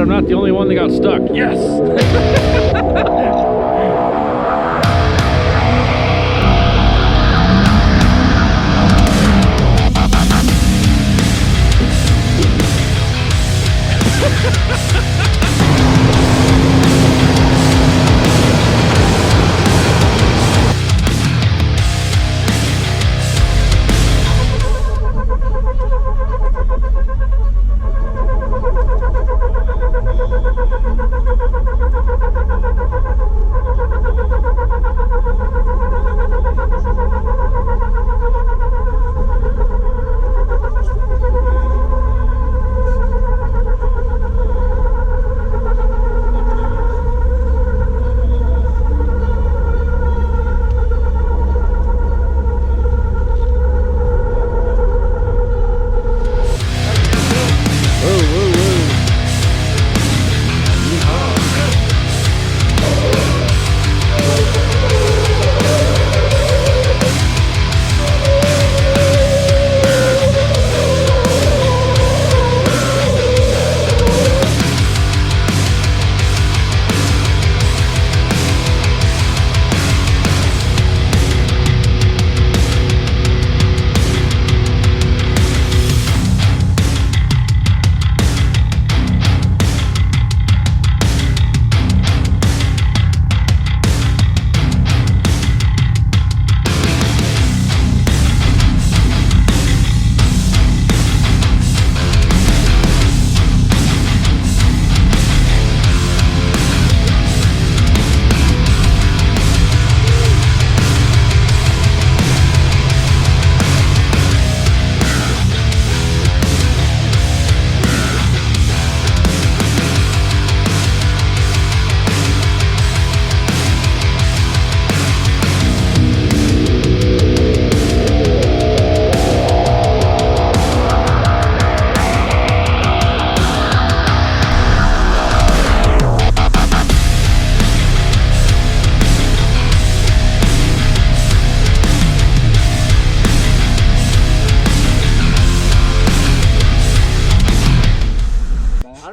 I'm not the only one that got stuck. Yes!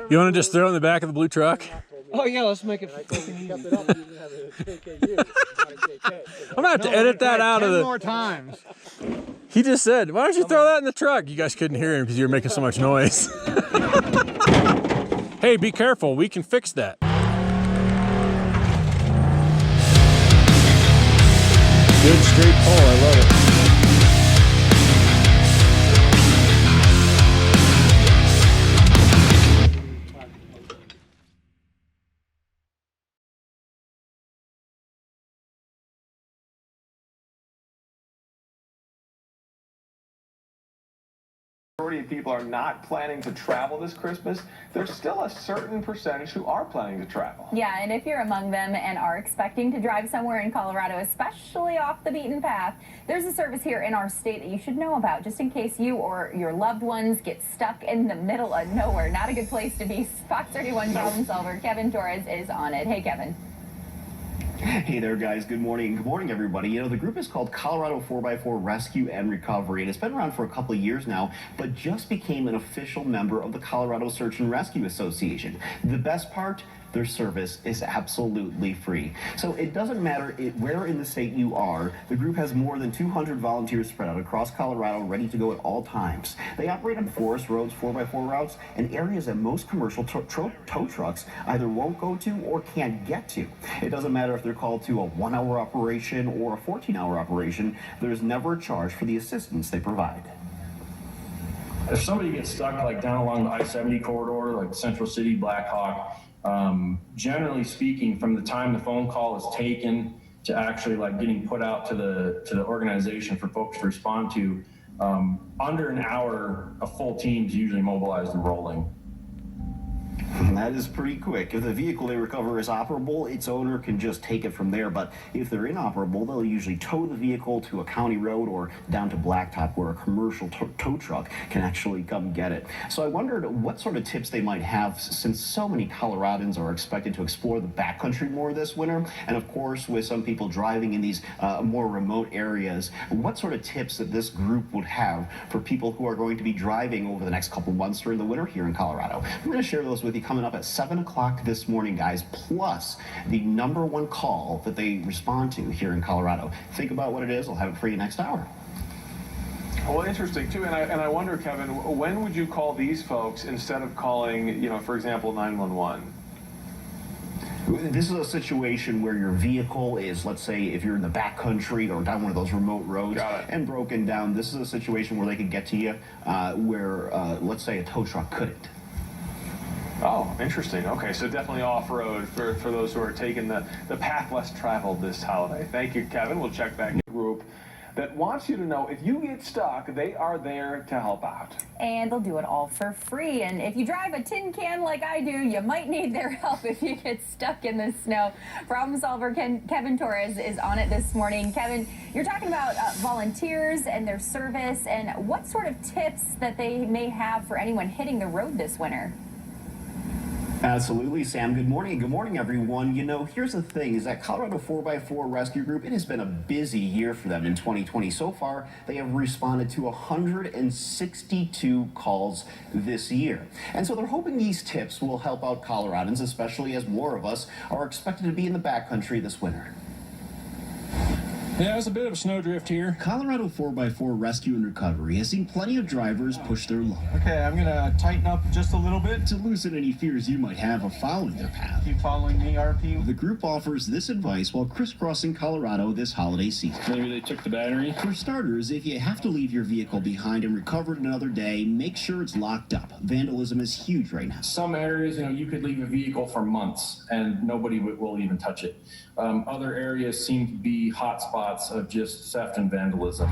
You want to just throw it in the back of the blue truck? Oh yeah, let's make it fucking easy. I'm gonna have to edit that out of the... 10 more times. He just said, why don't you throw that in the truck? You guys couldn't hear him because you were making so much noise. Hey, be careful. We can fix that. Good straight pull. I love it. Majority of people are not planning to travel this Christmas. There's still a certain percentage who are planning to travel. Yeah, and if you're among them and are expecting to drive somewhere in Colorado, especially off the beaten path, there's a service here in our state that you should know about, just in case you or your loved ones get stuck in the middle of nowhere. Not a good place to be. Fox 31 problem solver Kevin Torres is on it. Hey, Kevin. Hey there, guys. Good morning. Good morning, everybody. You know, the group is called Colorado 4x4 Rescue and Recovery, and it's been around for a couple of years now, but just became an official member of the Colorado Search and Rescue Association. The best part? Their service is absolutely free. So it doesn't matter where in the state you are, the group has more than 200 volunteers spread out across Colorado ready to go at all times. They operate on forest roads, 4x4 routes, and areas that most commercial tow trucks either won't go to or can't get to. It doesn't matter if they're called to a 1-hour operation or a 14-hour operation, there's never a charge for the assistance they provide. If somebody gets stuck like down along the I-70 corridor, like Central City, Black Hawk, generally speaking, from the time the phone call is taken to actually like getting put out to the organization for folks to respond to, under an hour, a full team's usually mobilized and rolling. That is pretty quick. If the vehicle they recover is operable, its owner can just take it from there. But if they're inoperable, they'll usually tow the vehicle to a county road or down to blacktop where a commercial tow truck can actually come get it. So I wondered what sort of tips they might have, since so many Coloradans are expected to explore the backcountry more this winter. And of course, with some people driving in these more remote areas, what sort of tips that this group would have for people who are going to be driving over the next couple months during the winter here in Colorado. We're going to share those with you be coming up at 7 o'clock this morning, guys, plus the #1 call that they respond to here in Colorado. Think about what it is. I'll have it for you next hour. Well, interesting too, and I wonder, Kevin, when would you call these folks instead of calling, for example, 911? This is a situation where your vehicle is, let's say, if you're in the backcountry or down one of those remote roads and broken down. This is a situation where they could get to you where, let's say, a tow truck couldn't. Oh, interesting. Okay, so definitely off-road for those who are taking the path less traveled this holiday. Thank you, Kevin. We'll check back in the group that wants you to know if you get stuck, they are there to help out. And they'll do it all for free. And if you drive a tin can like I do, you might need their help if you get stuck in the snow. Problem solver Kevin Torres is on it this morning. Kevin, you're talking about volunteers and their service and what sort of tips that they may have for anyone hitting the road this winter. Absolutely, Sam. Good morning. Good morning, everyone. Here's the thing, is that Colorado 4x4 Rescue Group, it has been a busy year for them in 2020. So far, they have responded to 162 calls this year. And so they're hoping these tips will help out Coloradans, especially as more of us are expected to be in the backcountry this winter. Yeah, it's a bit of a snowdrift here. Colorado 4x4 Rescue and Recovery has seen plenty of drivers push their luck. Okay, I'm gonna tighten up just a little bit. To loosen any fears you might have of following their path, Keep following me, RP. the group offers this advice while crisscrossing Colorado this holiday season. Maybe they took the battery. For starters, if you have to leave your vehicle behind and recover it another day, make sure it's locked up. Vandalism is huge right now. Some areas, you could leave a vehicle for months and nobody will even touch it. Other areas seem to be hot spots of just theft and vandalism.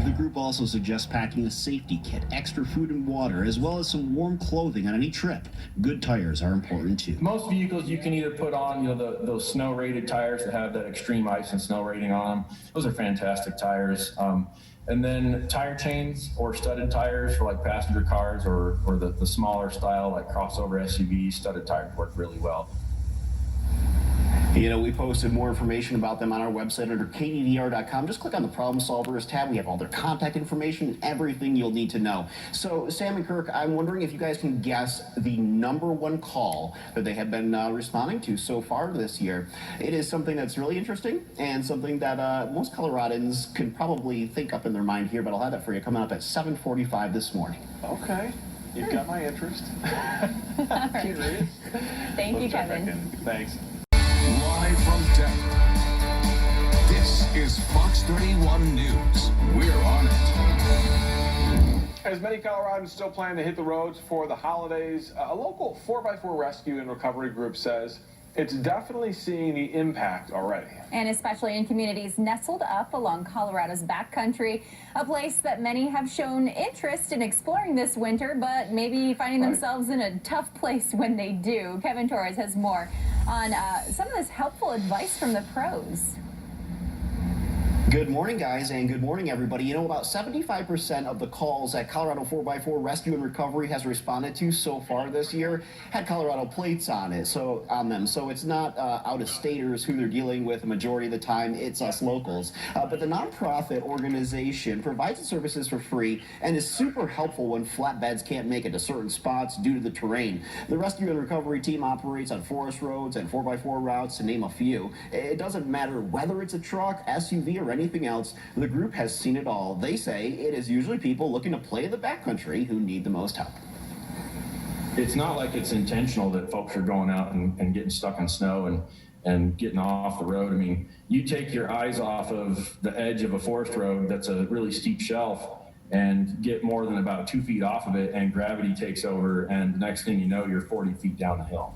The group also suggests packing a safety kit, extra food and water, as well as some warm clothing on any trip. Good tires are important too. Most vehicles you can either put on, those snow rated tires that have that extreme ice and snow rating on them. Those are fantastic tires. And then tire chains or studded tires for like passenger cars or the smaller style like crossover SUVs, studded tires work really well. We posted more information about them on our website under kdvr.com. Just click on the Problem Solvers tab. We have all their contact information and everything you'll need to know. So, Sam and Kirk, I'm wondering if you guys can guess the #1 call that they have been responding to so far this year. It is something that's really interesting and something that most Coloradans can probably think up in their mind here, but I'll have that for you coming up at 7:45 this morning. Okay, you've got my interest. Curious. Thank you, Kevin. Thanks. Live from Denver, this is Fox 31 News. We're on it. As many Coloradans still plan to hit the roads for the holidays, a local 4x4 rescue and recovery group says it's definitely seeing the impact already. And especially in communities nestled up along Colorado's backcountry, a place that many have shown interest in exploring this winter, but maybe finding themselves in a tough place when they do. Kevin Torres has more on some of this helpful advice from the pros. Good morning, guys, and good morning, everybody. About 75% of the calls that Colorado 4x4 Rescue and Recovery has responded to so far this year had Colorado plates on them. So it's not out-of-staters who they're dealing with the majority of the time. It's us locals. But the nonprofit organization provides the services for free and is super helpful when flatbeds can't make it to certain spots due to the terrain. The Rescue and Recovery team operates on forest roads and 4x4 routes, to name a few. It doesn't matter whether it's a truck, SUV, or anything else. The group has seen it all. They say it is usually people looking to play the backcountry who need the most help. It's not like it's intentional that folks are going out and getting stuck in snow and getting off the road. I mean, you take your eyes off of the edge of a forest road that's a really steep shelf and get more than about 2 feet off of it, and gravity takes over, and the next thing you know, you're 40 feet down the hill.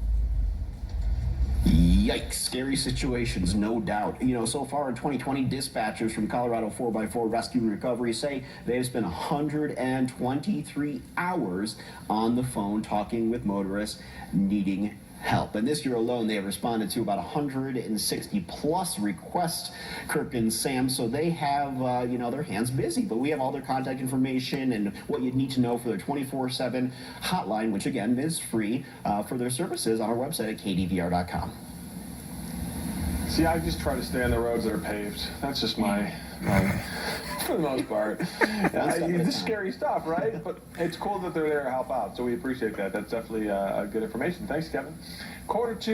Yikes, scary situations, no doubt. So far in 2020, dispatchers from Colorado 4x4 Rescue and Recovery say they've spent 123 hours on the phone talking with motorists needing help. And this year alone, they have responded to about 160 plus requests, Kirk and Sam. So they have, their hands busy. But we have all their contact information and what you'd need to know for their 24/7 hotline, which again is free for their services on our website at kdvr.com. See, I just try to stay on the roads that are paved. That's just my for the most part. It's scary stuff, right? But it's cool that they're there to help out, so we appreciate that. That's definitely good information. Thanks, Kevin. 1:45.